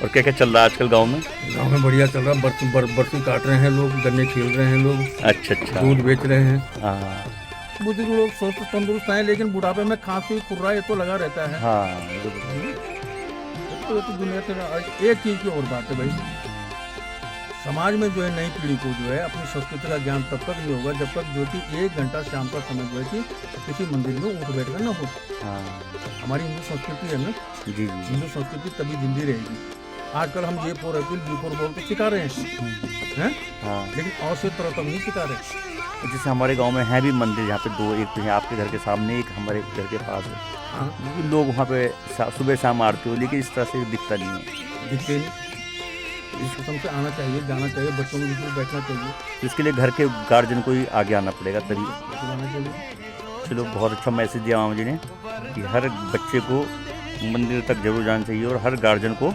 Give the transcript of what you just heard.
और क्या क्या चल रहा है आजकल गांव में? गाँव में बढ़िया चल रहा है। बर्फी काट रहे हैं लोग, गन्ने छील रहे हैं लोग, अच्छा अच्छा। दूध बेच रहे हैं। हाँ बुजुर्ग लोग स्वस्थ तंदुरुस्त हैं, लेकिन बुढ़ापे में खांसी खुर्रा ये तो लगा रहता है। हाँ, ये तो ये तो दुनिया से एक चीज की और बात है भाई, समाज में जो है नई पीढ़ी को जो है अपनी संस्कृति का ज्ञान तब तक नहीं होगा जब तक जो कि 1 घंटा शाम का समय जो है कि किसी मंदिर में उठ बैठ कर न हो। हाँ हमारी हिंदू संस्कृति है ना, जी जी। हिंदू संस्कृति तभी जिंदी रहेगी। आजकल हम J4 अप्रैल B4 बोल के सिखा रहे हैं, हाँ, लेकिन और से तरह तक नहीं सिखा रहे। जैसे हमारे गांव में है भी मंदिर, यहाँ पे दो, एक तो है आपके घर के सामने, एक हमारे घर के पास है। हाँ, लेकिन लोग वहाँ पे सुबह शाम आरती हो, लेकिन इस तरह से दिखता नहीं है। दिखते नहीं। इस किस्म से आना चाहिए, जाना चाहिए, बच्चों के बीच में बैठना चाहिए, तो इसके लिए घर के गार्जियन को ही आगे आना पड़ेगा तभी। बुलाना चाहिए। चलो, बहुत अच्छा मैसेज दिया मामा जी ने कि हर बच्चे को मंदिर तक जरूर जाना चाहिए और हर गार्जियन को